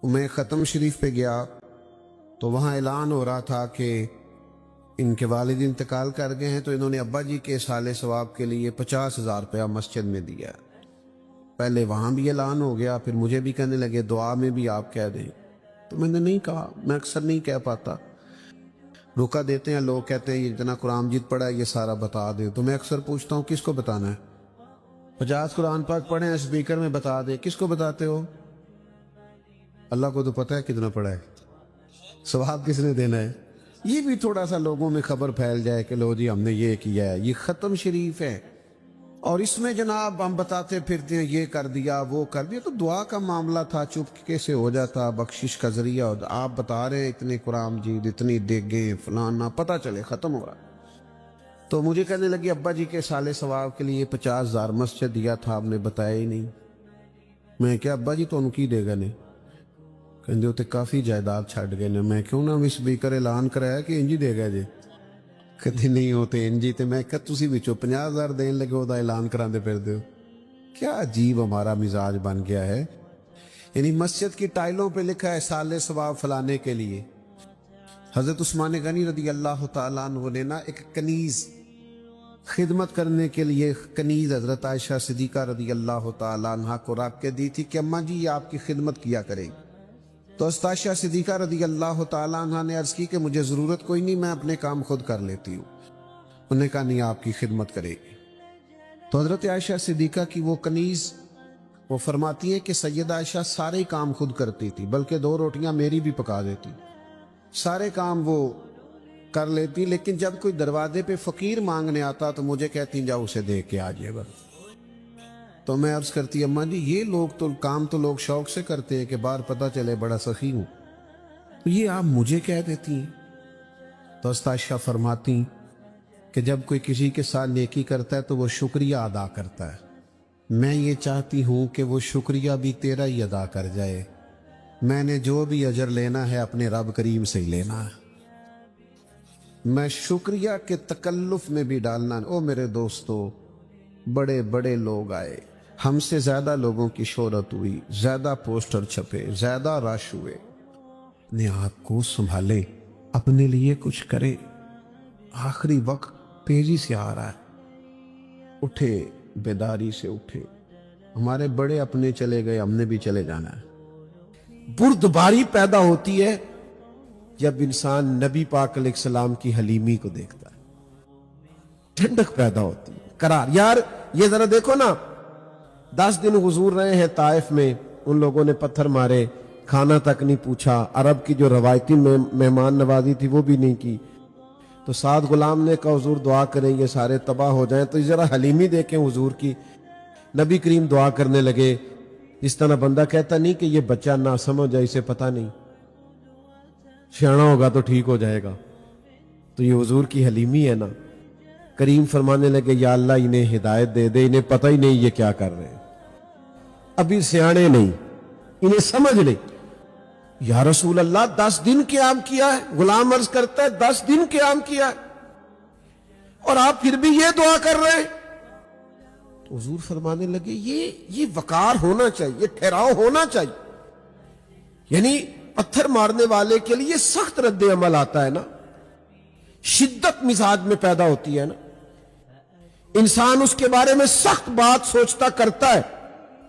میں ختم شریف پہ گیا تو وہاں اعلان ہو رہا تھا کہ ان کے والد انتقال کر گئے ہیں، تو انہوں نے ابا جی کے اصالِ ثواب کے لیے 50,000 روپیہ مسجد میں دیا۔ پہلے وہاں بھی اعلان ہو گیا، پھر مجھے بھی کہنے لگے دعا میں بھی آپ کہہ دیں، تو میں نے نہیں کہا، میں اکثر نہیں کہہ پاتا، روکا دیتے ہیں لوگ، کہتے ہیں یہ اتنا قرآن مجید پڑھا ہے یہ سارا بتا دے، تو میں اکثر پوچھتا ہوں کس کو بتانا ہے؟ 50 قرآن پاک پڑھے ہیں اسپیکر میں بتا دے، کس کو بتاتے ہو؟ اللہ کو تو پتہ ہے کتنا پڑھا ہے، ثواب کس نے دینا ہے؟ یہ بھی تھوڑا سا لوگوں میں خبر پھیل جائے کہ لو جی ہم نے یہ کیا ہے، یہ ختم شریف ہے اور اس میں جناب ہم بتاتے پھرتے ہیں یہ کر دیا وہ کر دیا، تو دعا کا معاملہ تھا، چپکے سے ہو جاتا، بخشش کا ذریعہ ہوتا۔ آپ بتا رہے ہیں اتنے قرآن مجید، اتنی دیگیں فلانا، پتہ چلے ختم ہو رہا۔ تو مجھے کہنے لگی ابا جی کے سالِ ثواب کے لیے 50,000 مسجد دیا تھا، آپ نے بتایا ہی نہیں۔ میں کیا ابا جی تو ان کی دے گا نے، کہندے ہوتے کافی جائیداد چھڑ گئے نے۔ میں کیوں نہ اسپیکر اعلان کرایا کہ انجی دے گا جی، کہتے نہیں ہوتے انجی، تے میں کہ تسی وچوں 50,000 دین لگے وہ دا اعلان کراندے پھر دیو۔ کیا عجیب ہمارا مزاج بن گیا ہے، یعنی مسجد کی ٹائلوں پہ لکھا ہے سالِ ثواب فلانے کے لیے۔ حضرت عثمان غنی رضی اللہ تعالیٰ عنہ نے نا ایک کنیز خدمت کرنے کے لیے کنیز حضرت عائشہ صدیقہ رضی اللہ تعالیٰ عنہ کو رکھ کے دی تھی کہ اماں جی یہ آپ کی خدمت کیا کرے گی۔ تو حضرت عائشہ صدیقہ رضی اللہ تعالیٰ عنہ نے عرض کی کہ مجھے ضرورت کوئی نہیں، میں اپنے کام خود کر لیتی ہوں۔ انہوں نے کہا نہیں آپ کی خدمت کرے گی۔ تو حضرت عائشہ صدیقہ کی وہ کنیز، وہ فرماتی ہیں کہ سیدہ عائشہ سارے کام خود کرتی تھی، بلکہ 2 روٹیاں میری بھی پکا دیتی، سارے کام وہ کر لیتی، لیکن جب کوئی دروازے پہ فقیر مانگنے آتا تو مجھے کہتی جاؤ اسے دے کے آ جائے گا۔ تو میں عرض کرتی اماں جی یہ لوگ تو کام تو لوگ شوق سے کرتے ہیں کہ باہر پتہ چلے بڑا سخی ہوں، تو یہ آپ مجھے کہہ دیتی ہیں؟ تو حضرت عائشہ فرماتی کہ جب کوئی کسی کے ساتھ نیکی کرتا ہے تو وہ شکریہ ادا کرتا ہے، میں یہ چاہتی ہوں کہ وہ شکریہ بھی تیرا ہی ادا کر جائے، میں نے جو بھی اجر لینا ہے اپنے رب کریم سے ہی لینا ہے، میں شکریہ کے تکلف میں بھی ڈالنا۔ او میرے دوستو، بڑے بڑے لوگ آئے، ہم سے زیادہ لوگوں کی شہرت ہوئی، زیادہ پوسٹر چھپے، زیادہ رش ہوئے، اپنے آپ کو سنبھالے، اپنے لیے کچھ کرے، آخری وقت تیزی سے آ رہا ہے، اٹھے، بیداری سے اٹھے، ہمارے بڑے اپنے چلے گئے، ہم نے بھی چلے جانا ہے۔ بردباری پیدا ہوتی ہے جب انسان نبی پاک علیہ السلام کی حلیمی کو دیکھتا ہے، ٹھنڈک پیدا ہوتی ہے، قرار۔ یار یہ ذرا دیکھو نا، 10 دن حضور رہے ہیں طائف میں، ان لوگوں نے پتھر مارے، کھانا تک نہیں پوچھا، عرب کی جو روایتی مہمان نوازی تھی وہ بھی نہیں کی، تو 7 غلام نے کہا حضور دعا کریں یہ سارے تباہ ہو جائیں، تو ذرا حلیمی دیکھیں حضور کی۔ نبی کریم دعا کرنے لگے، اس طرح بندہ کہتا نہیں کہ یہ بچہ نہ سمجھ جائے، اسے پتہ نہیں، سیانا ہوگا تو ٹھیک ہو جائے گا، تو یہ حضور کی حلیمی ہے نا۔ کریم فرمانے لگے یا اللہ انہیں ہدایت دے دے، انہیں پتہ ہی نہیں یہ کیا کر رہے ہیں، ابھی سیانے نہیں، انہیں سمجھ نہیں۔ یا رسول اللہ 10 دن قیام کیا ہے، غلام عرض کرتا ہے 10 دن قیام کیا ہے اور آپ پھر بھی یہ دعا کر رہے ہیں؟ تو حضور فرمانے لگے یہ وقار ہونا چاہیے، یہ ٹھہراؤ ہونا چاہیے، یعنی پتھر مارنے والے کے لیے سخت رد عمل آتا ہے نا، شدت مزاج میں پیدا ہوتی ہے نا، انسان اس کے بارے میں سخت بات سوچتا کرتا ہے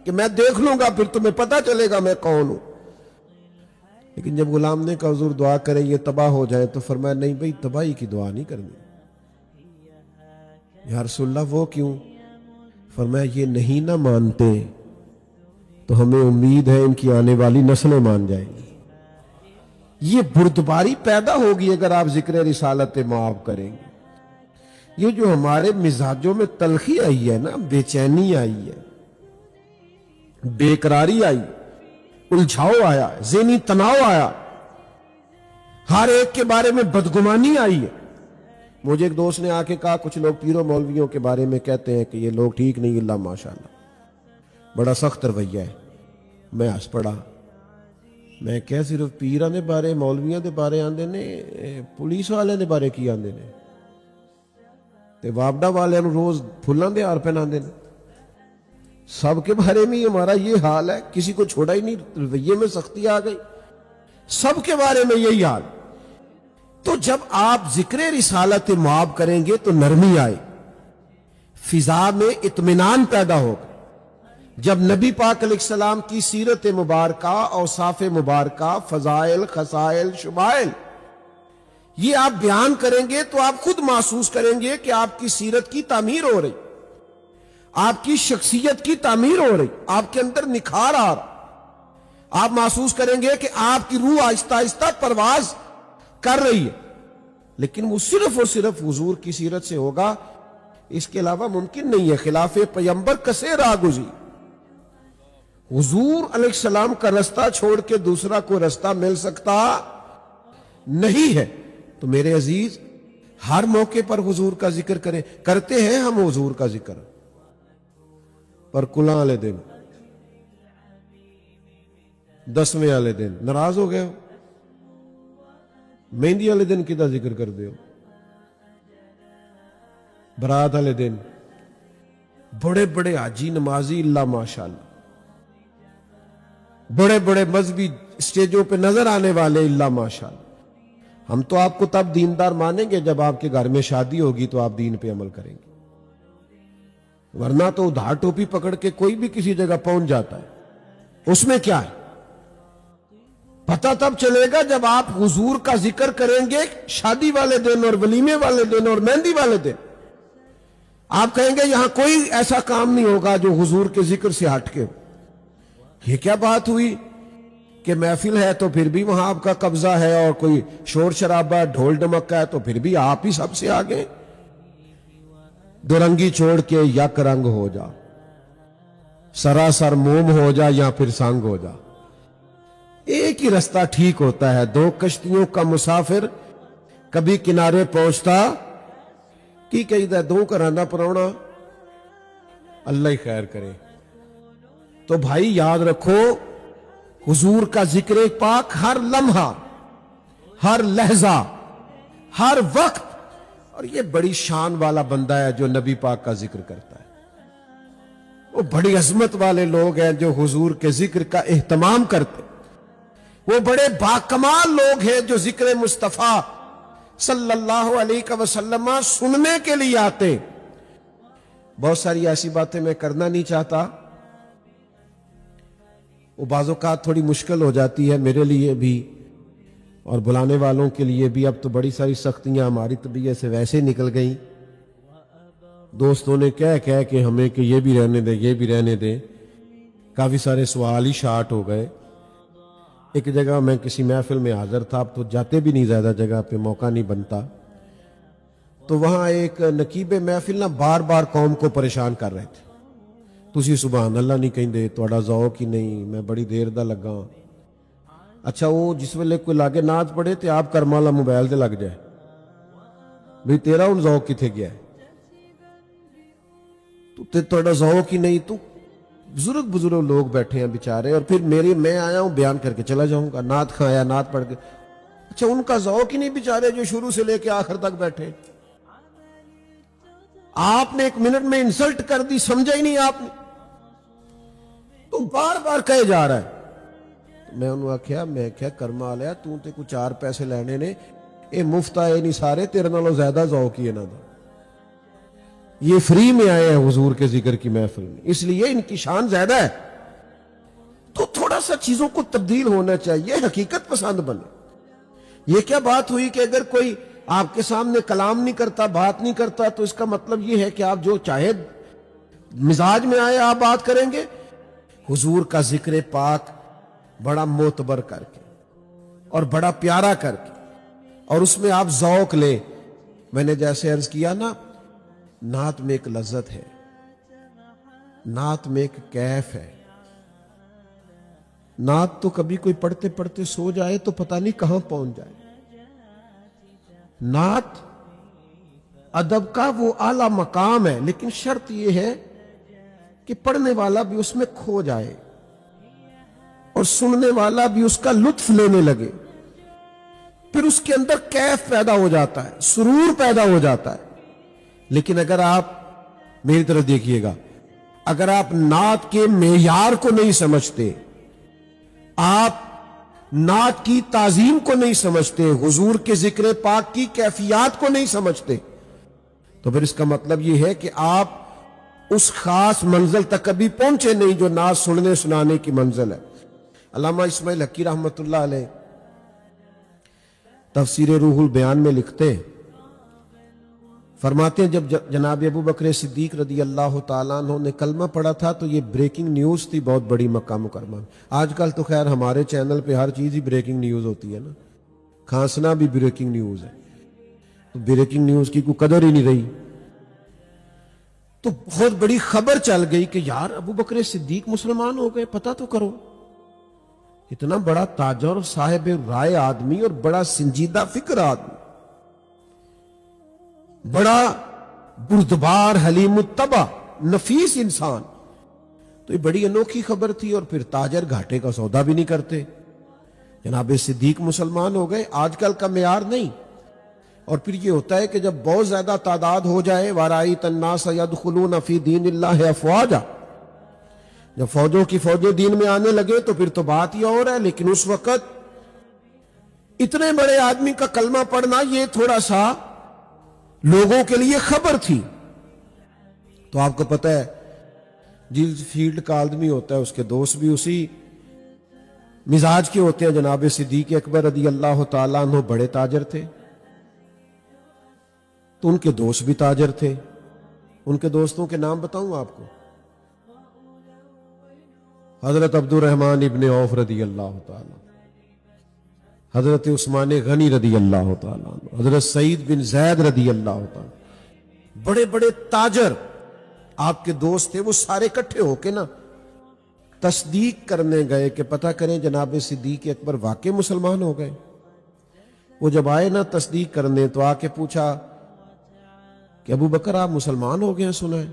کہ میں دیکھ لوں گا پھر تمہیں پتہ چلے گا میں کون ہوں۔ لیکن جب غلام نے کہا حضور دعا کریں یہ تباہ ہو جائے، تو فرمایا نہیں بھئی تباہی کی دعا نہیں کرنی۔ یا رسول اللہ وہ کیوں؟ فرمایا یہ نہیں نہ مانتے تو ہمیں امید ہے ان کی آنے والی نسلیں مان جائیں گی۔ یہ بردباری پیدا ہوگی اگر آپ ذکر رسالت معاف کریں گے۔ یہ جو ہمارے مزاجوں میں تلخی آئی ہے نا، بے چینی آئی ہے، بے قراری آئی، الجھاؤ آیا، ذہنی تناؤ آیا، ہر ایک کے بارے میں بدگمانی آئی ہے۔ مجھے ایک دوست نے آ کے کہا کچھ لوگ پیروں مولویوں کے بارے میں کہتے ہیں کہ یہ لوگ ٹھیک نہیں، اللہ ماشاءاللہ بڑا سخت رویہ ہے۔ میں ہنس پڑا، میں کیا صرف پیراں دے بارے مولویاں دے بارے آندے نے، پولیس والے دے بارے کی آندے نے، تے وابڈا والے روز پھلاں دے ہار پہناندے نے، سب کے بارے میں ہمارا یہ حال ہے، کسی کو چھوڑا ہی نہیں، رویے میں سختی آ گئی، سب کے بارے میں یہی حال۔ تو جب آپ ذکر رسالت معاب کریں گے تو نرمی آئے، فضا میں اطمینان پیدا ہوگا۔ جب نبی پاک علیہ السلام کی سیرت مبارکہ، اوصاف مبارکہ، فضائل، خصائل، شمائل یہ آپ بیان کریں گے تو آپ خود محسوس کریں گے کہ آپ کی سیرت کی تعمیر ہو رہی، آپ کی شخصیت کی تعمیر ہو رہی، آپ کے اندر نکھار آ رہا، آپ محسوس کریں گے کہ آپ کی روح آہستہ آہستہ پرواز کر رہی ہے۔ لیکن وہ صرف اور صرف حضور کی سیرت سے ہوگا، اس کے علاوہ ممکن نہیں ہے۔ خلاف پیمبر کسے راہ گزی، حضور علیہ السلام کا رستہ چھوڑ کے دوسرا کوئی رستہ مل سکتا نہیں ہے۔ تو میرے عزیز، ہر موقع پر حضور کا ذکر کریں، کرتے ہیں ہم حضور کا ذکر، پر کلاں والے دن، 10ویں والے دن ناراض ہو گئے ہو، مہندی والے دن کدا ذکر کر دے ہو، برات والے دن بڑے بڑے حاجی نمازی اللہ ماشاءاللہ، بڑے بڑے مذہبی اسٹیجوں پہ نظر آنے والے اللہ ماشاءاللہ، ہم تو آپ کو تب دیندار مانیں گے جب آپ کے گھر میں شادی ہوگی تو آپ دین پہ عمل کریں گے، ورنہ تو ادھار ٹوپی پکڑ کے کوئی بھی کسی جگہ پہنچ جاتا ہے، اس میں کیا ہے؟ پتہ تب چلے گا جب آپ حضور کا ذکر کریں گے شادی والے دن اور ولیمے والے دن اور مہندی والے دن، آپ کہیں گے یہاں کوئی ایسا کام نہیں ہوگا جو حضور کے ذکر سے ہٹ کے ہو۔ یہ کیا بات ہوئی کہ محفل ہے تو پھر بھی وہاں آپ کا قبضہ ہے، اور کوئی شور شرابہ ڈھول ڈمکا ہے تو پھر بھی آپ ہی سب سے آگے؟ دو رنگی چھوڑ کے یک رنگ ہو جا، سراسر موم ہو جا یا پھر سنگ ہو جا، ایک ہی رستہ ٹھیک ہوتا ہے۔ دو کشتیوں کا مسافر کبھی کنارے پہنچتا کی کہی دا دو کرانا پرونا، اللہ ہی خیر کرے۔ تو بھائی یاد رکھو، حضور کا ذکر پاک ہر لمحہ، ہر لہجہ، ہر وقت، اور یہ بڑی شان والا بندہ ہے جو نبی پاک کا ذکر کرتا ہے۔ وہ بڑی عظمت والے لوگ ہیں جو حضور کے ذکر کا اہتمام کرتے، وہ بڑے باکمال لوگ ہیں جو ذکر مصطفیٰ صلی اللہ علیہ وسلم سننے کے لیے آتے۔ بہت ساری ایسی باتیں میں کرنا نہیں چاہتا، وہ بعض اوقات تھوڑی مشکل ہو جاتی ہے میرے لیے بھی اور بلانے والوں کے لیے بھی۔ اب تو بڑی ساری سختیاں ہماری طبیعت سے ویسے نکل گئیں، دوستوں نے کہہ کہ ہمیں کہ یہ بھی رہنے دیں، یہ بھی رہنے دیں، کافی سارے سوال ہی شارٹ ہو گئے۔ ایک جگہ میں کسی محفل میں حاضر تھا، اب تو جاتے بھی نہیں زیادہ جگہ پہ، موقع نہیں بنتا، تو وہاں ایک نقیب محفل نہ بار بار قوم کو پریشان کر رہے تھے، تسی سبحان اللہ نہیں کہیں دے، توڑا ذوق ہی نہیں، میں بڑی دیر دا لگا۔ اچھا وہ جس ویلے کوئی لاگے نعت پڑھے تے آپ کرمالا موبائل تے لگ جائے، بھئی تیرا ان ذوق کتھے گیا ہے، تو توڑا ذوق ہی نہیں۔ تو بزرگ لوگ بیٹھے ہیں بیچارے، اور پھر میں آیا ہوں بیان کر کے چلا جاؤں گا، نعت کھایا نعت پڑھ کے، اچھا ان کا ذوق ہی نہیں بیچارے جو شروع سے لے کے آخر تک بیٹھے۔ آپ نے ایک منٹ میں انسلٹ کر دی، سمجھا ہی نہیں آپ نے، تو بار بار کہے جا رہا ہے۔ میں انہوں آکھیا، میں کیا کرما لیا تو تے کچھ 4 پیسے لینے نے، اے مفت آئے نہیں سارے، تیرے نالوں زیادہ ذوق ہی ہے نا دا، یہ فری میں آئے ہیں حضور کے ذکر کی محفل میں، اس لیے ان کی شان زیادہ ہے۔ تو تھوڑا سا چیزوں کو تبدیل ہونا چاہیے، حقیقت پسند بنے۔ یہ کیا بات ہوئی کہ اگر کوئی آپ کے سامنے کلام نہیں کرتا، بات نہیں کرتا، تو اس کا مطلب یہ ہے کہ آپ جو چاہے مزاج میں آئے آپ بات کریں گے؟ حضور کا ذکر پاک بڑا معتبر کر کے اور بڑا پیارا کر کے، اور اس میں آپ ذوق لیں۔ میں نے جیسے عرض کیا نا، نعت میں ایک لذت ہے، نعت میں ایک کیف ہے۔ نعت تو کبھی کوئی پڑھتے پڑھتے سو جائے تو پتہ نہیں کہاں پہنچ جائے۔ نعت ادب کا وہ اعلیٰ مقام ہے، لیکن شرط یہ ہے کہ پڑھنے والا بھی اس میں کھو جائے اور سننے والا بھی اس کا لطف لینے لگے، پھر اس کے اندر کیف پیدا ہو جاتا ہے، سرور پیدا ہو جاتا ہے۔ لیکن اگر آپ میری طرف دیکھیے گا، اگر آپ نعت کے معیار کو نہیں سمجھتے، آپ نعت کی تعظیم کو نہیں سمجھتے، حضور کے ذکر پاک کی کیفیات کو نہیں سمجھتے، تو پھر اس کا مطلب یہ ہے کہ آپ اس خاص منزل تک کبھی پہنچے نہیں جو نعت سننے سنانے کی منزل ہے۔ علامہ اسماعیل حقی رحمۃ اللہ علیہ تفسیر روح البیان میں لکھتے ہیں، فرماتے ہیں جب جناب ابو بکر صدیق رضی اللہ تعالیٰ عنہ نے کلمہ پڑھا تھا تو یہ بریکنگ نیوز تھی بہت بڑی مکہ مکرمہ میں۔ آج کل تو خیر ہمارے چینل پہ ہر چیز ہی بریکنگ نیوز ہوتی ہے نا، کھانسنا بھی بریکنگ نیوز ہے، تو بریکنگ نیوز کی کوئی قدر ہی نہیں رہی۔ تو بہت بڑی خبر چل گئی کہ یار ابو بکر صدیق مسلمان ہو گئے، پتہ تو کرو۔ اتنا بڑا تاجر اور صاحب رائے آدمی اور بڑا سنجیدہ فکر آدمی، بڑا بردبار حلیم الطبع نفیس انسان، تو یہ بڑی انوکھی خبر تھی۔ اور پھر تاجر گھاٹے کا سودا بھی نہیں کرتے، جناب صدیق مسلمان ہو گئے، آج کل کا معیار نہیں۔ اور پھر یہ ہوتا ہے کہ جب بہت زیادہ تعداد ہو جائے، وَرَأَيْتَ النَّاسَ يَدْخُلُونَ فِي دِينِ اللَّهِ أَفْوَاجًا، جب فوجوں کی فوجیں دین میں آنے لگے تو پھر تو بات ہی اور ہے۔ لیکن اس وقت اتنے بڑے آدمی کا کلمہ پڑھنا یہ تھوڑا سا لوگوں کے لیے خبر تھی۔ تو آپ کو پتہ ہے جس فیلڈ کا آدمی ہوتا ہے اس کے دوست بھی اسی مزاج کے ہوتے ہیں۔ جناب صدیق اکبر رضی اللہ تعالیٰ عنہ بڑے تاجر تھے، تو ان کے دوست بھی تاجر تھے۔ ان کے دوستوں کے نام بتاؤں آپ کو، حضرت عبد الرحمن ابن عوف رضی اللہ تعالیٰ، حضرت عثمان غنی رضی اللہ تعالیٰ، حضرت سعید بن زید رضی اللہ تعالیٰ، بڑے بڑے تاجر آپ کے دوست تھے۔ وہ سارے اکٹھے ہو کے نا تصدیق کرنے گئے کہ پتہ کریں جناب صدیق اکبر واقع مسلمان ہو گئے۔ وہ جب آئے نا تصدیق کرنے تو آ کے پوچھا کہ ابو بکر آپ مسلمان ہو گئے ہیں سنا ہے؟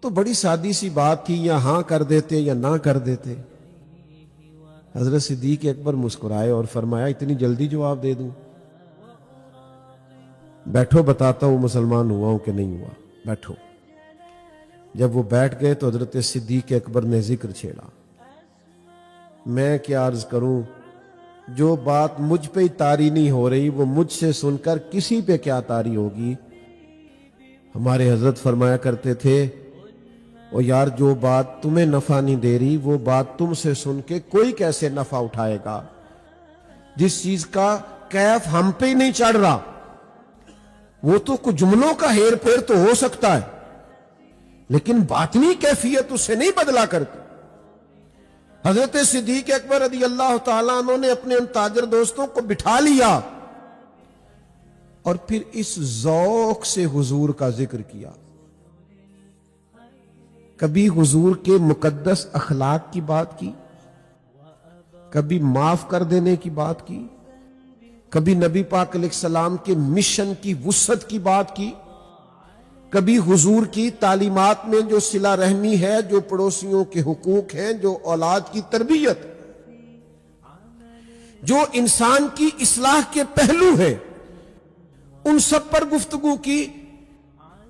تو بڑی سادی سی بات تھی، یا ہاں کر دیتے یا نہ کر دیتے۔ حضرت صدیق اکبر مسکرائے اور فرمایا اتنی جلدی جواب دے دوں؟ بیٹھو بتاتا ہوں مسلمان ہوا ہوں کہ نہیں ہوا، بیٹھو۔ جب وہ بیٹھ گئے تو حضرت صدیق اکبر نے ذکر چھیڑا۔ میں کیا عرض کروں، جو بات مجھ پہ ہی طاری نہیں ہو رہی وہ مجھ سے سن کر کسی پہ کیا طاری ہوگی۔ ہمارے حضرت فرمایا کرتے تھے اور یار جو بات تمہیں نفع نہیں دے رہی وہ بات تم سے سن کے کوئی کیسے نفع اٹھائے گا؟ جس چیز کا کیف ہم پہ ہی نہیں چڑھ رہا وہ تو کچھ جملوں کا ہیر پھیر تو ہو سکتا ہے، لیکن باطنی کیفیت اس سے نہیں بدلا کرتی۔ حضرت صدیق اکبر رضی اللہ تعالیٰ عنہ نے اپنے ان تاجر دوستوں کو بٹھا لیا اور پھر اس ذوق سے حضور کا ذکر کیا۔ کبھی حضور کے مقدس اخلاق کی بات کی، کبھی معاف کر دینے کی بات کی، کبھی نبی پاک علیہ السلام کے مشن کی وسعت کی بات کی، کبھی حضور کی تعلیمات میں جو صلہ رحمی ہے، جو پڑوسیوں کے حقوق ہیں، جو اولاد کی تربیت، جو انسان کی اصلاح کے پہلو ہیں، ان سب پر گفتگو کی۔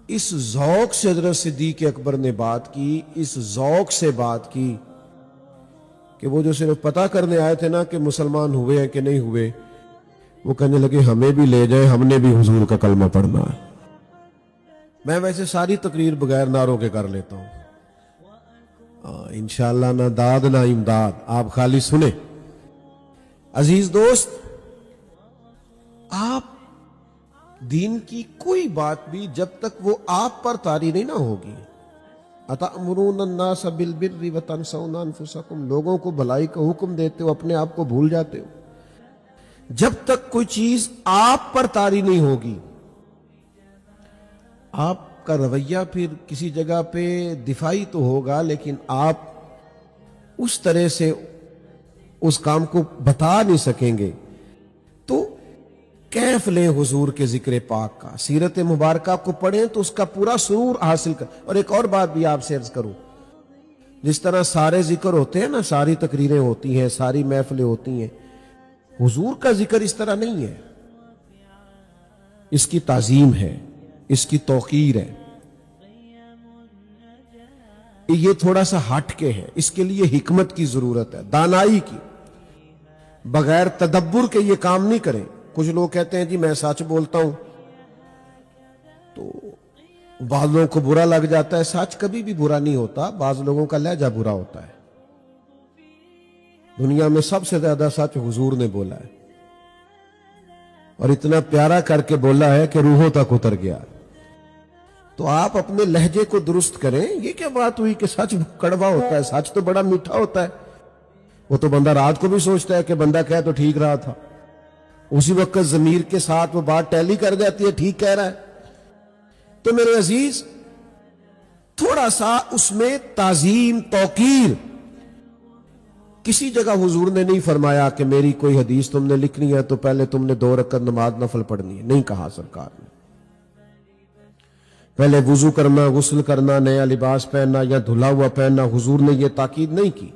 اس ذوق سے حضرت صدیق اکبر نے بات کی، اس ذوق سے بات کی کہ وہ جو صرف پتہ کرنے آئے تھے نا کہ مسلمان ہوئے ہیں کہ نہیں ہوئے، وہ کہنے لگے ہمیں بھی لے جائیں، ہم نے بھی حضور کا کلمہ پڑھنا ہے۔ میں ویسے ساری تقریر بغیر نعروں کے کر لیتا ہوں، انشاءاللہ نہ داد نہ امداد، آپ خالی سنیں۔ عزیز دوست، آپ دین کی کوئی بات بھی جب تک وہ آپ پر طاری نہیں نہ ہوگی، اتأمرون الناس بالبر وتنسون انفسکم، لوگوں کو بھلائی کا حکم دیتے ہو اپنے آپ کو بھول جاتے ہو۔ جب تک کوئی چیز آپ پر طاری نہیں ہوگی، آپ کا رویہ پھر کسی جگہ پہ دفاعی تو ہوگا، لیکن آپ اس طرح سے اس کام کو بتا نہیں سکیں گے۔ تو کیف لیں حضور کے ذکر پاک کا، سیرت مبارکہ کو پڑھیں تو اس کا پورا سرور حاصل کر۔ اور ایک اور بات بھی آپ سے عرض کروں، جس طرح سارے ذکر ہوتے ہیں نا، ساری تقریریں ہوتی ہیں، ساری محفلیں ہوتی ہیں، حضور کا ذکر اس طرح نہیں ہے، اس کی تعظیم ہے، اس کی توقیر ہے. یہ تھوڑا سا ہٹ کے ہے, اس کے لیے حکمت کی ضرورت ہے, دانائی کی. بغیر تدبر کے یہ کام نہیں کریں. کچھ لوگ کہتے ہیں جی میں سچ بولتا ہوں, تو بعض لوگوں کو برا لگ جاتا ہے. سچ کبھی بھی برا نہیں ہوتا, بعض لوگوں کا لہجہ برا ہوتا ہے. دنیا میں سب سے زیادہ سچ حضور نے بولا ہے, اور اتنا پیارا کر کے بولا ہے کہ روحوں تک اتر گیا. تو آپ اپنے لہجے کو درست کریں. یہ کیا بات ہوئی کہ سچ کڑوا ہوتا ہے؟ سچ تو بڑا میٹھا ہوتا ہے. وہ تو بندہ رات کو بھی سوچتا ہے کہ بندہ کہے تو ٹھیک رہا تھا, اسی وقت ضمیر کے ساتھ وہ بات ٹیلی کر جاتی ہے, ٹھیک کہہ رہا ہے. تو میرے عزیز, تھوڑا سا اس میں تعظیم, توقیر. کسی جگہ حضور نے نہیں فرمایا کہ میری کوئی حدیث تم نے لکھنی ہے تو پہلے تم نے 2 رکعت نماز نفل پڑھنی ہے. نہیں کہا سرکار نے. پہلے وضو کرنا, غسل کرنا, نیا لباس پہننا یا دھلا ہوا پہننا, حضور نے یہ تاکید نہیں کی.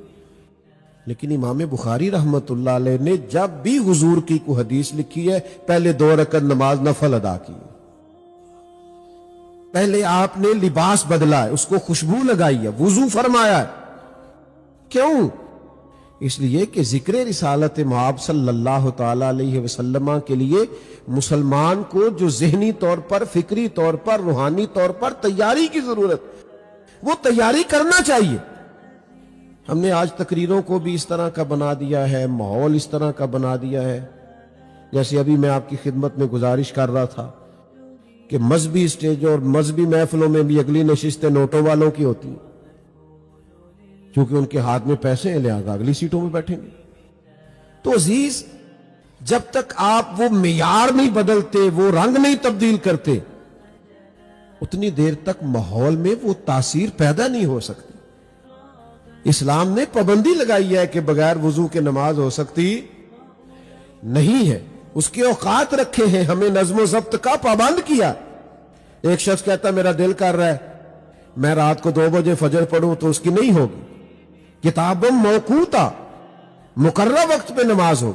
لیکن امام بخاری رحمت اللہ علیہ نے جب بھی حضور کی کوئی حدیث لکھی ہے پہلے 2 رکعت نماز نفل ادا کی. پہلے آپ نے لباس بدلا ہے, اس کو خوشبو لگائی ہے, وضو فرمایا ہے. کیوں؟ اس لیے کہ ذکر رسالت مآب صلی اللہ تعالی علیہ وسلم کے لیے مسلمان کو جو ذہنی طور پر, فکری طور پر, روحانی طور پر تیاری کی ضرورت, وہ تیاری کرنا چاہیے. ہم نے آج تقریروں کو بھی اس طرح کا بنا دیا ہے, ماحول اس طرح کا بنا دیا ہے. جیسے ابھی میں آپ کی خدمت میں گزارش کر رہا تھا کہ مذہبی اسٹیجوں اور مذہبی محفلوں میں بھی اگلی نشستیں نوٹوں والوں کی ہوتی ہیں, کیونکہ ان کے ہاتھ میں پیسے ہیں, لہذا اگلی سیٹوں میں بیٹھیں گے. تو عزیز, جب تک آپ وہ معیار نہیں بدلتے, وہ رنگ نہیں تبدیل کرتے, اتنی دیر تک ماحول میں وہ تاثیر پیدا نہیں ہو سکتی. اسلام نے پابندی لگائی ہے کہ بغیر وضو کے نماز ہو سکتی نہیں ہے. اس کے اوقات رکھے ہیں, ہمیں نظم و ضبط کا پابند کیا. ایک شخص کہتا میرا دل کر رہا ہے میں رات کو 2 بجے فجر پڑھوں, تو اس کی نہیں ہوگی. کتابم موقوتا, مقررہ وقت پہ نماز ہو.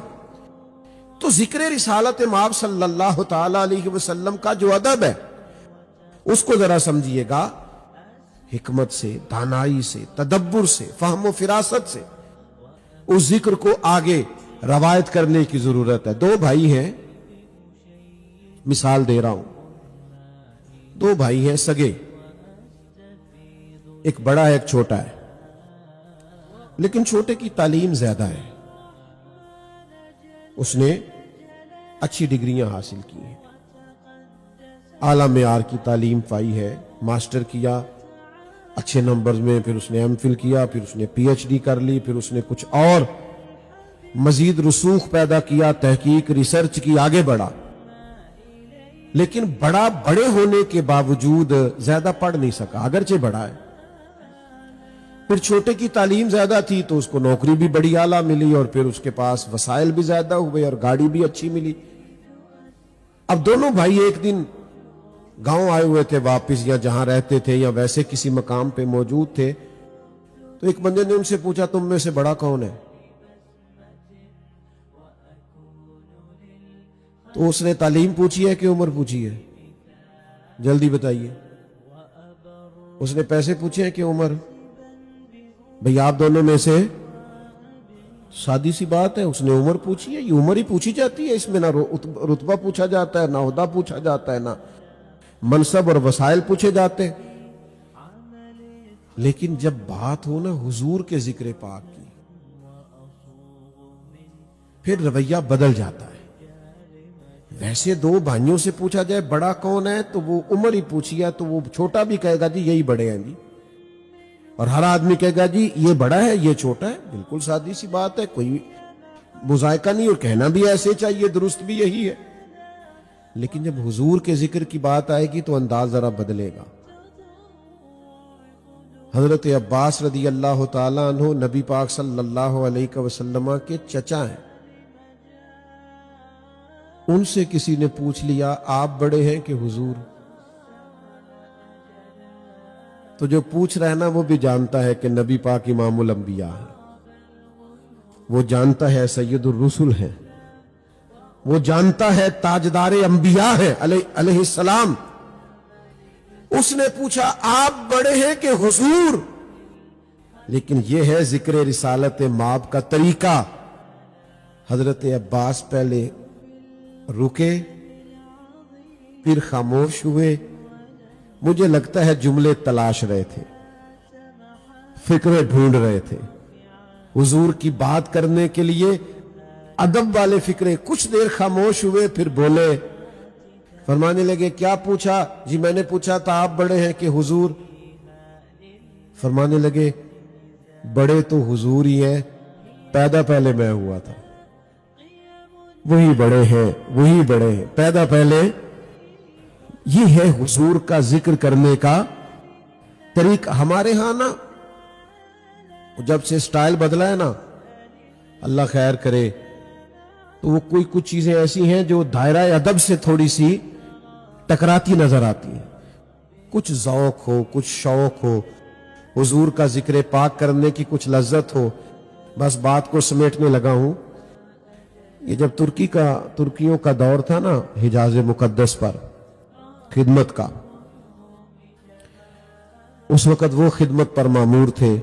تو ذکر رسالت مآب صلی اللہ تعالی علیہ وسلم کا جو ادب ہے اس کو ذرا سمجھیے گا. حکمت سے, دانائی سے, تدبر سے, فہم و فراست سے اس ذکر کو آگے روایت کرنے کی ضرورت ہے. 2 بھائی ہیں, مثال دے رہا ہوں, 2 بھائی ہیں سگے, ایک بڑا ہے ایک چھوٹا ہے, لیکن چھوٹے کی تعلیم زیادہ ہے. اس نے اچھی ڈگریاں حاصل کی ہیں, اعلیٰ معیار کی تعلیم پائی ہے, ماسٹر کیا اچھے نمبرز میں, پھر اس نے ایم فل کیا, پھر اس نے پی ایچ ڈی کر لی, پھر اس نے کچھ اور مزید رسوخ پیدا کیا, تحقیق, ریسرچ کی, آگے بڑھا. لیکن بڑے ہونے کے باوجود زیادہ پڑھ نہیں سکا, اگرچہ بڑا ہے. پھر چھوٹے کی تعلیم زیادہ تھی تو اس کو نوکری بھی بڑی اعلیٰ ملی, اور پھر اس کے پاس وسائل بھی زیادہ ہوئے اور گاڑی بھی اچھی ملی. اب دونوں بھائی ایک دن گاؤں آئے ہوئے تھے واپس, یا جہاں رہتے تھے یا ویسے کسی مقام پہ موجود تھے. تو ایک بندے نے ان سے پوچھا تم میں سے بڑا کون ہے؟ تو اس نے تعلیم پوچھی ہے کہ عمر پوچھی ہے؟ جلدی بتائیے. اس نے پیسے پوچھے ہیں کہ عمر؟ بھئی آپ دونوں میں سے سادی سی بات ہے, اس نے عمر پوچھی ہے. یہ عمر ہی پوچھی جاتی ہے, اس میں نہ رتبہ پوچھا جاتا ہے, نہ عہدہ پوچھا جاتا ہے, نہ منصب اور وسائل پوچھے جاتے. لیکن جب بات ہو نا حضور کے ذکر پاک کی, پھر رویہ بدل جاتا ہے. ویسے 2 بھائیوں سے پوچھا جائے بڑا کون ہے تو وہ عمر ہی پوچھی ہے, تو وہ چھوٹا بھی کہے گا جی یہی بڑے ہیں جی, اور ہر آدمی کہے گا جی یہ بڑا ہے یہ چھوٹا ہے. بالکل سادی سی بات ہے, کوئی مذائقہ نہیں, اور کہنا بھی ایسے چاہیے, درست بھی یہی ہے. لیکن جب حضور کے ذکر کی بات آئے گی تو انداز ذرا بدلے گا. حضرت عباس رضی اللہ تعالیٰ عنہ نبی پاک صلی اللہ علیہ وسلم کے چچا ہیں. ان سے کسی نے پوچھ لیا آپ بڑے ہیں کہ حضور؟ تو جو پوچھ رہا ہے نا وہ بھی جانتا ہے کہ نبی پاک امام الانبیاء ہے, وہ جانتا ہے سید الرسل ہے, وہ جانتا ہے تاجدار انبیاء ہے علیہ السلام. اس نے پوچھا آپ بڑے ہیں کہ حضور؟ لیکن یہ ہے ذکر رسالت ماب کا طریقہ. حضرت عباس پہلے رکے، پھر خاموش ہوئے. مجھے لگتا ہے جملے تلاش رہے تھے، فکریں ڈھونڈ رہے تھے حضور کی بات کرنے کے لیے، ادب والے فکرے. کچھ دیر خاموش ہوئے، پھر بولے، فرمانے لگے کیا پوچھا؟ جی میں نے پوچھا تھا آپ بڑے ہیں کہ حضور؟ فرمانے لگے بڑے تو حضور ہی ہیں، پیدا پہلے میں ہوا تھا. وہی بڑے ہیں، وہی بڑے ہیں، پیدا پہلے. یہ ہے حضور کا ذکر کرنے کا طریقہ. ہمارے ہاں نا جب سے سٹائل بدلا ہے نا، اللہ خیر کرے، تو وہ کچھ چیزیں ایسی ہیں جو دائرہ ادب سے تھوڑی سی ٹکراتی نظر آتی ہیں. کچھ ذوق ہو، کچھ شوق ہو، حضور کا ذکر پاک کرنے کی کچھ لذت ہو. بس بات کو سمیٹنے لگا ہوں. یہ جب ترکیوں کا دور تھا نا حجاز مقدس پر خدمت کا، اس وقت وہ خدمت پر مامور تھے.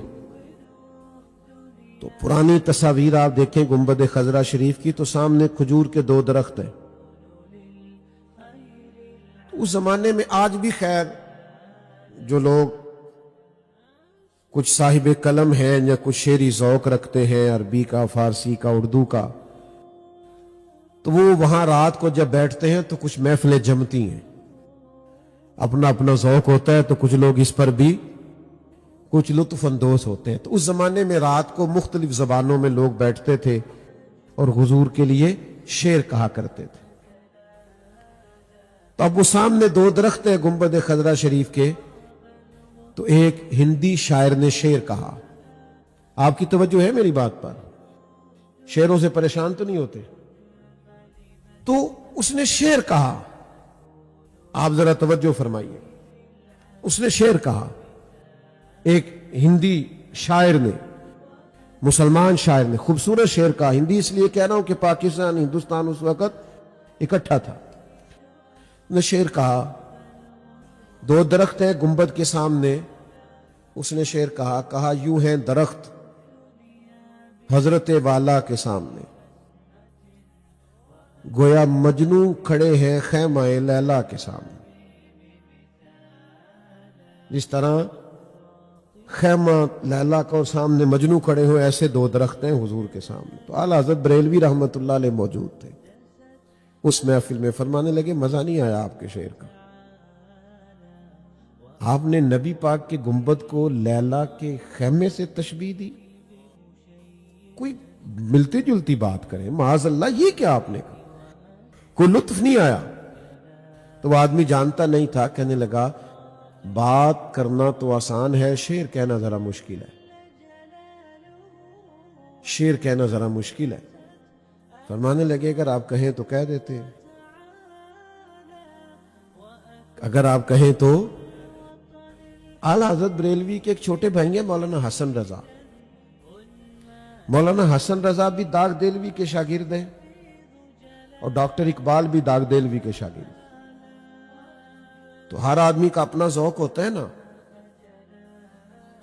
تو پرانی تصاویر آپ دیکھیں گنبد خضرا شریف کی، تو سامنے کھجور کے 2 درخت ہیں. اس زمانے میں آج بھی خیر جو لوگ کچھ صاحب قلم ہیں یا کچھ شعری ذوق رکھتے ہیں، عربی کا، فارسی کا، اردو کا، تو وہ وہاں رات کو جب بیٹھتے ہیں تو کچھ محفلیں جمتی ہیں. اپنا اپنا ذوق ہوتا ہے، تو کچھ لوگ اس پر بھی کچھ لطف اندوز ہوتے ہیں. تو اس زمانے میں رات کو مختلف زبانوں میں لوگ بیٹھتے تھے اور حضور کے لیے شعر کہا کرتے تھے. تو اب وہ سامنے 2 درخت ہیں گنبد خضرا شریف کے، تو ایک ہندی شاعر نے شعر کہا. آپ کی توجہ ہے میری بات پر؟ شعروں سے پریشان تو نہیں ہوتے؟ تو اس نے شعر کہا، آپ ذرا توجہ فرمائیے. اس نے شعر کہا، ایک ہندی شاعر نے، مسلمان شاعر نے خوبصورت شعر کہا. ہندی اس لیے کہہ رہا ہوں کہ پاکستان، ہندوستان اس وقت اکٹھا تھا. نے شعر کہا، 2 درخت ہیں گنبد کے سامنے. اس نے شعر کہا یوں ہیں درخت حضرت والا کے سامنے، گویا مجنو کھڑے ہیں خیمہ لیلا کے سامنے. جس طرح خیمہ لیلا کو سامنے مجنو کھڑے ہو، ایسے 2 درخت ہیں حضور کے سامنے. تو اعلیٰ حضرت بریلوی رحمت اللہ علیہ موجود تھے اس محفل میں. فرمانے لگے مزہ نہیں آیا آپ کے شعر کا. آپ نے نبی پاک کے گنبد کو لیلا کے خیمے سے تشبیہ دی. کوئی ملتی جلتی بات کریں، معاذ اللہ، یہ کیا آپ نے کہا؟ کوئی لطف نہیں آیا. تو وہ آدمی جانتا نہیں تھا، کہنے لگا بات کرنا تو آسان ہے، شعر کہنا ذرا مشکل ہے. شعر کہنا ذرا مشکل ہے. فرمانے لگے اگر آپ کہیں تو کہہ دیتے ہیں، اگر آپ کہیں تو. اعلیٰ حضرت بریلوی کے ایک چھوٹے بھائی ہیں مولانا حسن رضا. مولانا حسن رضا بھی داغ دہلوی کے شاگرد ہیں، اور ڈاکٹر اقبال بھی داغ دہلوی کے شاگرد. تو ہر آدمی کا اپنا ذوق ہوتا ہے نا.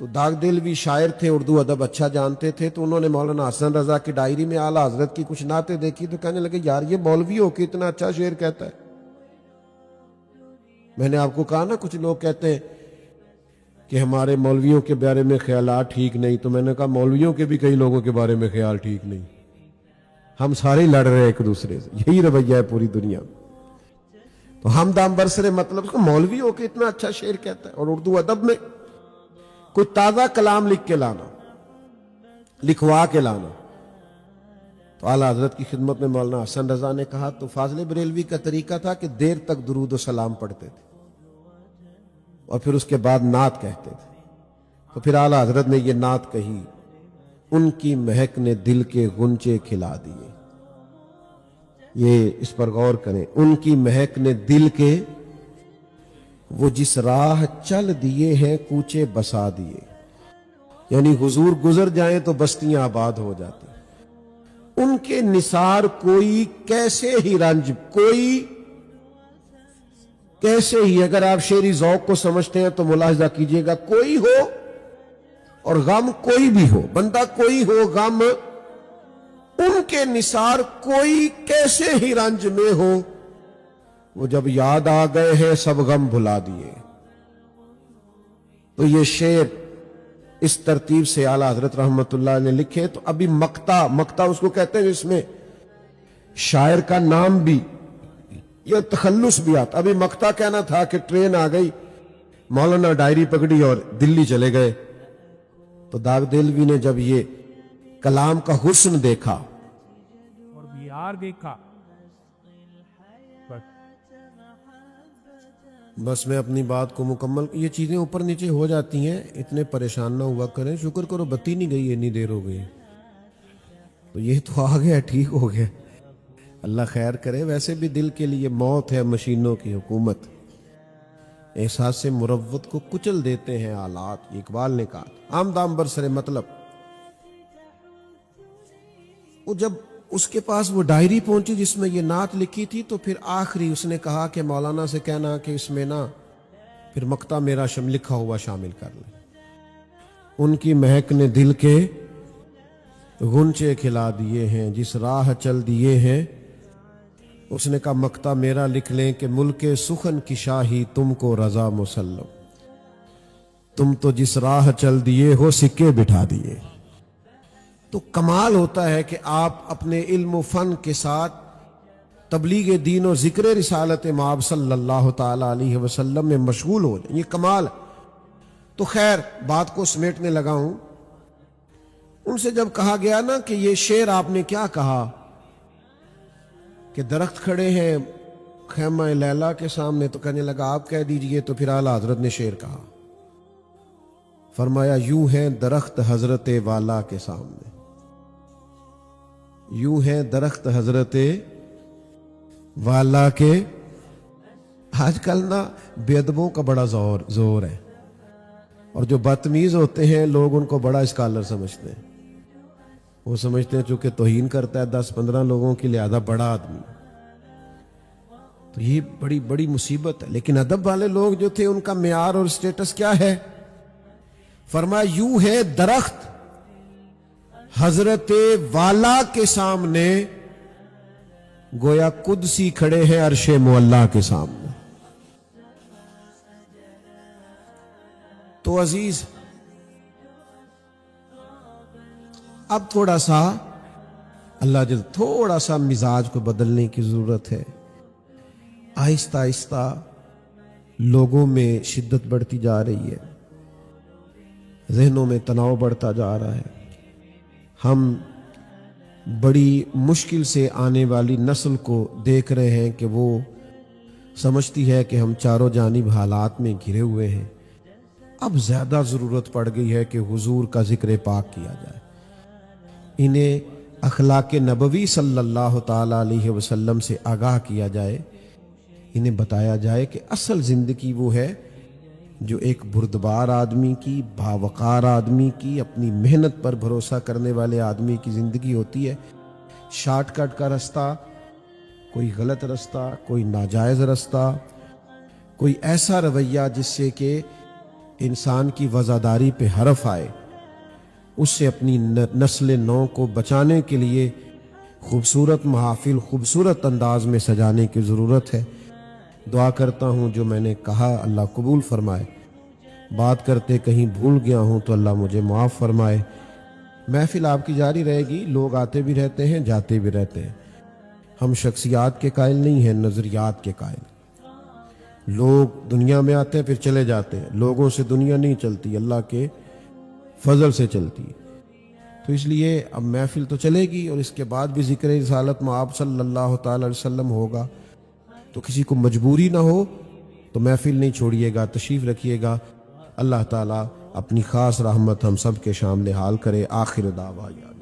تو داغ دہلوی شاعر تھے، اردو ادب اچھا جانتے تھے. تو انہوں نے مولانا حسن رضا کی ڈائری میں اعلیٰ حضرت کی کچھ نعتیں دیکھی، تو کہنے لگے یار یہ مولوی ہو کے اتنا اچھا شعر کہتا ہے. میں نے آپ کو کہا نا کچھ لوگ کہتے ہیں کہ ہمارے مولویوں کے بارے میں خیالات ٹھیک نہیں. تو میں نے کہا مولویوں کے بھی کئی لوگوں کے بارے میں خیال ٹھیک نہیں. ہم سارے ہی لڑ رہے ہیں ایک دوسرے سے. یہی رویہ ہے پوری دنیا میں. تو ہم دام برسرے مطلب کہ مولوی ہو کے اتنا اچھا شعر کہتا ہے. اور اردو ادب میں کوئی تازہ کلام لکھ کے لانا، لکھوا کے لانا. تو اعلیٰ حضرت کی خدمت میں مولانا حسن رضا نے کہا. تو فاضل بریلوی کا طریقہ تھا کہ دیر تک درود و سلام پڑھتے تھے اور پھر اس کے بعد نعت کہتے تھے. تو پھر اعلیٰ حضرت نے یہ نعت کہی، ان کی مہک نے دل کے غنچے کھلا دیے. یہ اس پر غور کریں. ان کی مہک نے دل کے، وہ جس راہ چل دیے ہیں کوچے بسا دیے. یعنی حضور گزر جائیں تو بستیاں آباد ہو جاتی. ان کے نثار کوئی کیسے ہی رنج، کوئی کیسے ہی اگر آپ شعری ذوق کو سمجھتے ہیں تو ملاحظہ کیجئے گا، کوئی ہو اور غم کوئی بھی ہو، بندہ کوئی ہو، غم ان کے نثار کوئی کیسے ہی رنج میں ہو، وہ جب یاد آ گئے ہیں سب غم بھلا دیے۔ تو یہ شعر اس ترتیب سے اعلیٰ حضرت رحمت اللہ نے لکھے۔ تو ابھی مقطع اس کو کہتے ہیں جس میں شاعر کا نام بھی یا تخلص بھی آتا۔ ابھی مقطع کہنا تھا کہ ٹرین آ گئی، مولانا ڈائری پکڑی اور دلی چلے گئے۔ تو داغ دلوی نے جب یہ کلام کا حسن دیکھا اور بہار دیکھا، بس میں اپنی بات کو مکمل، یہ چیزیں اوپر نیچے ہو جاتی ہیں، اتنے پریشان نہ ہوا کریں، شکر کرو بتی نہیں گئی، اتنی دیر ہو گئی تو یہ تو آ گیا، ٹھیک ہو گیا، اللہ خیر کرے۔ ویسے بھی دل کے لیے موت ہے مشینوں کی حکومت، احساس مروت کو کچل دیتے ہیں آلات، یہ اقبال نے کہا۔ آمدام برسر مطلب، وہ جب اس کے پاس وہ ڈائری پہنچی جس میں یہ نعت لکھی تھی، تو پھر آخری اس نے کہا کہ مولانا سے کہنا کہ اس میں نا پھر مقطع میرا لکھا ہوا شامل کر لیں۔ ان کی مہک نے دل کے غنچے کھلا دیے ہیں، جس راہ چل دیے ہیں، اس نے کہا مقطع میرا لکھ لیں کہ ملک سخن کی شاہی تم کو رضا مسلم، تم تو جس راہ چل دیے ہو سکے بٹھا دیے۔ تو کمال ہوتا ہے کہ آپ اپنے علم و فن کے ساتھ تبلیغ دین و ذکر رسالت مآب صلی اللہ تعالی علیہ وسلم میں مشغول ہو جائیں، یہ کمال۔ تو خیر بات کو سمیٹنے لگا ہوں۔ ان سے جب کہا گیا نا کہ یہ شعر آپ نے کیا کہا، کہ درخت کھڑے ہیں خیمہ لیلا کے سامنے، تو کہنے لگا آپ کہہ دیجئے۔ تو پھر اعلیٰ حضرت نے شعر کہا، فرمایا یوں ہے درخت حضرت والا کے سامنے، یوں ہے درخت حضرت والا کے۔ آج کل نا بے ادبوں کا بڑا زور ہے، اور جو بدتمیز ہوتے ہیں لوگ ان کو بڑا اسکالر سمجھتے ہیں، وہ سمجھتے ہیں چونکہ توہین کرتا ہے 10-15 لوگوں کی، لہذا بڑا آدمی۔ تو یہ بڑی بڑی مصیبت ہے۔ لیکن ادب والے لوگ جو تھے ان کا معیار اور سٹیٹس کیا ہے؟ فرمایا یوں ہے درخت حضرت والا کے سامنے، گویا قدسی کھڑے ہیں عرش معلا کے سامنے۔ تو عزیز اب تھوڑا سا اللہ جل تھوڑا سا مزاج کو بدلنے کی ضرورت ہے۔ آہستہ آہستہ لوگوں میں شدت بڑھتی جا رہی ہے، ذہنوں میں تناؤ بڑھتا جا رہا ہے۔ ہم بڑی مشکل سے آنے والی نسل کو دیکھ رہے ہیں کہ وہ سمجھتی ہے کہ ہم چاروں جانب حالات میں گھرے ہوئے ہیں۔ اب زیادہ ضرورت پڑ گئی ہے کہ حضور کا ذکر پاک کیا جائے، انہیں اخلاق نبوی صلی اللہ تعالی علیہ وسلم سے آگاہ کیا جائے، انہیں بتایا جائے کہ اصل زندگی وہ ہے جو ایک بردبار آدمی کی، باوقار آدمی کی، اپنی محنت پر بھروسہ کرنے والے آدمی کی زندگی ہوتی ہے۔ شارٹ کٹ کا رستہ، کوئی غلط رستہ، کوئی ناجائز رستہ، کوئی ایسا رویہ جس سے کہ انسان کی وزاداری پہ حرف آئے، اس سے اپنی نسل نو کو بچانے کے لیے خوبصورت محافل خوبصورت انداز میں سجانے کی ضرورت ہے۔ دعا کرتا ہوں جو میں نے کہا اللہ قبول فرمائے، بات کرتے کہیں بھول گیا ہوں تو اللہ مجھے معاف فرمائے۔ محفل آپ کی جاری رہے گی، لوگ آتے بھی رہتے ہیں جاتے بھی رہتے ہیں، ہم شخصیات کے قائل نہیں ہیں، نظریات کے قائل۔ لوگ دنیا میں آتے ہیں پھر چلے جاتے ہیں، لوگوں سے دنیا نہیں چلتی، اللہ کے فضل سے چلتی ہے۔ تو اس لیے اب محفل تو چلے گی اور اس کے بعد بھی ذکر رسالت مآب صلی اللہ تعالی علیہ وسلم ہوگا، تو کسی کو مجبوری نہ ہو تو محفل نہیں چھوڑیے گا، تشریف رکھیے گا۔ اللہ تعالیٰ اپنی خاص رحمت ہم سب کے شامل حال کرے۔ آخر دعوانا